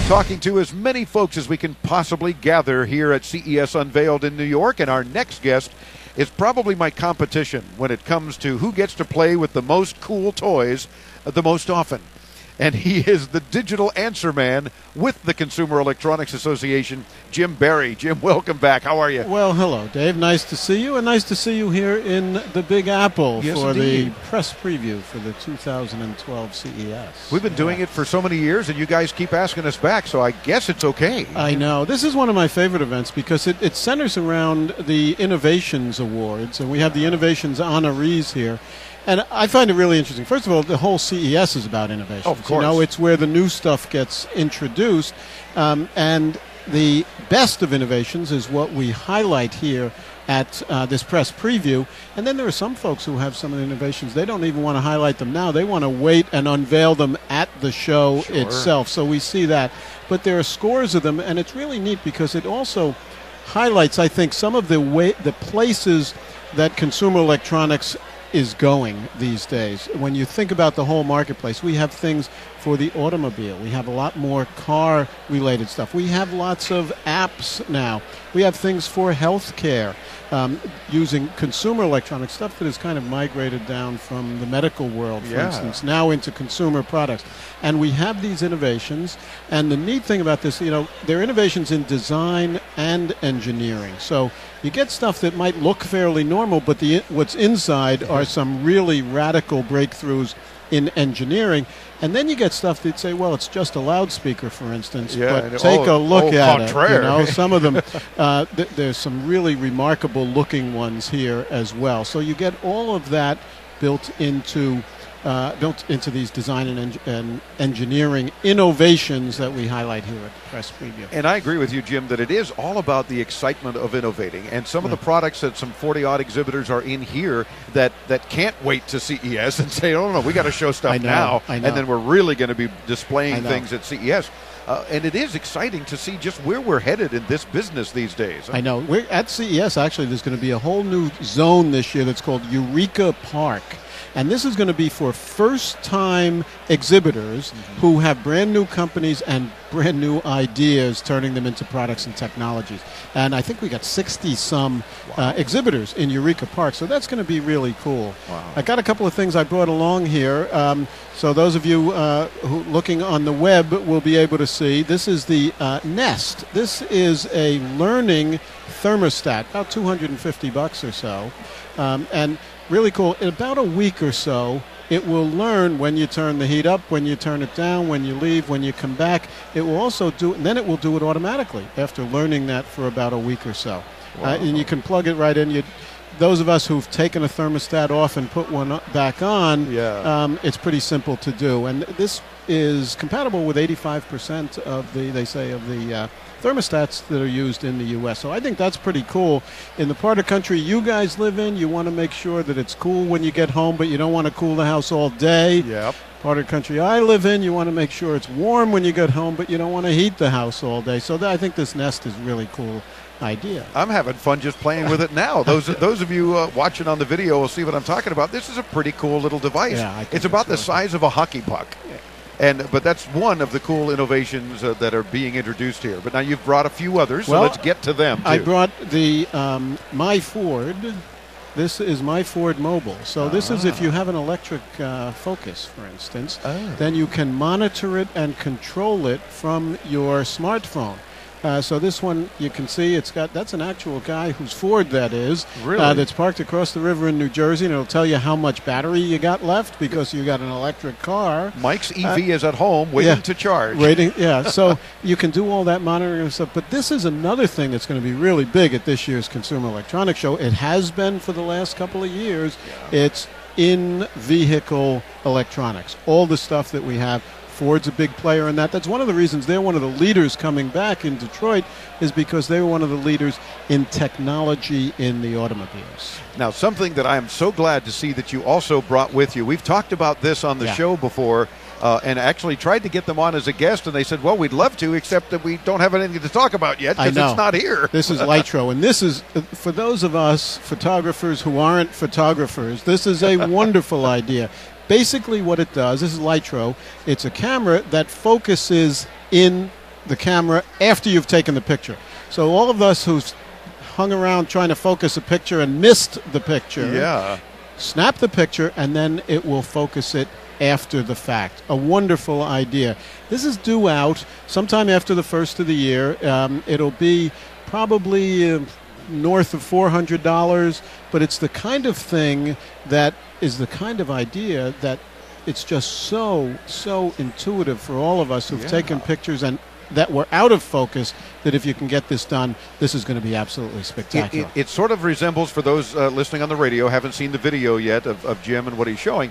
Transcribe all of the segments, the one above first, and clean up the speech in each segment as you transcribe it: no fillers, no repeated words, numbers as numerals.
talking to as many folks as we can possibly gather here at CES Unveiled in New York. And our next guest is probably my competition when it comes to who gets to play with the most cool toys the most often. And he is the digital answer man with the Consumer Electronics Association, Jim Barry. Jim, welcome back. How are you? Well, hello, Dave. Nice to see you, and nice to see you here in the Big Apple for indeed. the press preview for the 2012 CES. We've been doing it for so many years, and you guys keep asking us back, so I guess it's okay. I know. This is one of my favorite events because it centers around the Innovations Awards, and we have the Innovations honorees here. And I find it really interesting. First of all, the whole CES is about innovation. Oh, of course. You know, it's where the new stuff gets introduced. And the best of innovations is what we highlight here at this press preview. And then there are some folks who have some of the innovations. They don't even want to highlight them now. They want to wait and unveil them at the show itself. So we see that. But there are scores of them, and it's really neat because it also highlights, I think, some of the places that consumer electronics is going these days. When you think about the whole marketplace, we have things for the automobile. We have a lot more car-related stuff. We have lots of apps now. We have things for healthcare, using consumer electronics, stuff that has kind of migrated down from the medical world, for instance, now into consumer products. And we have these innovations. And the neat thing about this, you know, they're innovations in design and engineering. So you get stuff that might look fairly normal, but what's inside are some really radical breakthroughs in engineering. And then you get stuff that say, well, it's just a loudspeaker, for instance, but take a look at it. You know, some of them, there's some really remarkable looking ones here as well. So you get all of that built into these design and engineering innovations that we highlight here at the press preview. And I agree with you, Jim, that it is all about the excitement of innovating. And some of the products that some 40-odd exhibitors are in here that can't wait to CES and say, oh, no, we got to show stuff now. And then we're really going to be displaying things at CES. And it is exciting to see just where we're headed in this business these days. I know. We're at CES, actually, there's going to be a whole new zone this year that's called Eureka Park. And this is going to be for first-time exhibitors who have brand-new companies and brand-new ideas, turning them into products and technologies. And I think we got 60-some exhibitors in Eureka Park, so that's going to be really cool. Wow. I got a couple of things I brought along here. So those of you who looking on the web will be able to see. This is the Nest. This is a learning thermostat, about $250 or so. And really cool. In about a week or so, it will learn when you turn the heat up, when you turn it down, when you leave, when you come back. It will also do it, and then it will do it automatically after learning that for about a week or so. Wow. And you can plug it right in. Those of us who've taken a thermostat off and put one back on, it's pretty simple to do. And this is compatible with 85% of the thermostats that are used in the U.S. So I think that's pretty cool. In the part of country you guys live in, you want to make sure that it's cool when you get home, but you don't want to cool the house all day. Yep. Part of the country I live in, you want to make sure it's warm when you get home, but you don't want to heat the house all day. So I think this Nest is really cool idea. I'm having fun just playing with it now. Those of you watching on the video will see what I'm talking about. This is a pretty cool little device. Yeah, it's about the size of a hockey puck. Yeah. But that's one of the cool innovations that are being introduced here. But now you've brought a few others, so let's get to them, too. I brought the My Ford. This is My Ford Mobile. So this is if you have an electric Focus, for instance, then you can monitor it and control it from your smartphone. So this one, you can see that's an actual guy whose Ford that is. Really? That's parked across the river in New Jersey, and it'll tell you how much battery you got left because you got an electric car. Mike's EV is at home waiting to charge. So you can do all that monitoring and stuff. But this is another thing that's going to be really big at this year's Consumer Electronics Show. It has been for the last couple of years. Yeah. It's in-vehicle electronics. All the stuff that we have. Ford's a big player in that. That's one of the reasons they're one of the leaders coming back in Detroit, is because they were one of the leaders in technology in the automobiles. Now, something that I am so glad to see that you also brought with you. We've talked about this on the show before, and actually tried to get them on as a guest, and they said, well, we'd love to, except that we don't have anything to talk about yet because it's not here. This is Lightro, and this is, for those of us photographers who aren't photographers, this is a wonderful idea. Basically what it does, this is Lightro, it's a camera that focuses in the camera after you've taken the picture. So all of us who've hung around trying to focus a picture and missed the picture, snap the picture, and then it will focus it after the fact. A wonderful idea. This is due out sometime after the first of the year. It'll be probably north of $400, but it's the kind of thing that is the kind of idea that it's just so intuitive for all of us who've taken pictures and that were out of focus, that if you can get this done, this is going to be absolutely spectacular. It sort of resembles, for those listening on the radio, haven't seen the video yet of Jim and what he's showing,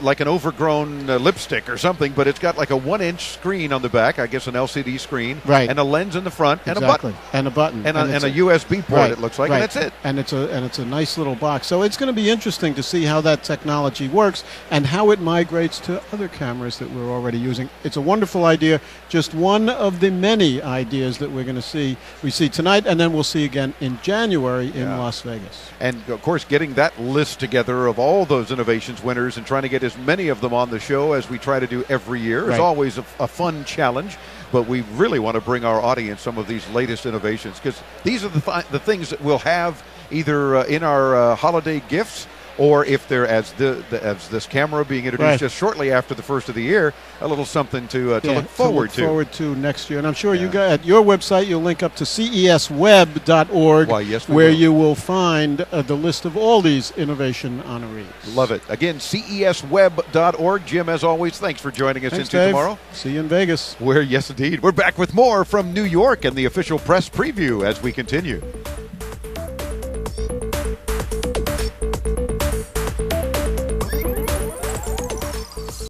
like an overgrown lipstick or something, but it's got like a 1-inch screen on the back, I guess an LCD screen, and a lens in the front, and a button. And a button. And a USB port, it looks like, and that's it. And it's a nice little box. So it's going to be interesting to see how that technology works and how it migrates to other cameras that we're already using. It's a wonderful idea, just one of the many ideas that we're going to see. We see tonight, and then we'll see again in January in Las Vegas. And, of course, getting that list together of all those innovations winners and trying to get as many of them on the show as we try to do every year is always a fun challenge. But we really want to bring our audience some of these latest innovations, because these are the things that we'll have either in our holiday gifts, or if they're as this camera being introduced just shortly after the first of the year, a little something to look forward to next year. And I'm sure you got at your website you'll link up to cesweb.org, where you will find the list of all these innovation honorees. Love it. Again, cesweb.org. Jim, as always, thanks for joining us into tomorrow. See you in Vegas. Yes, indeed. We're back with more from New York and the official press preview as we continue.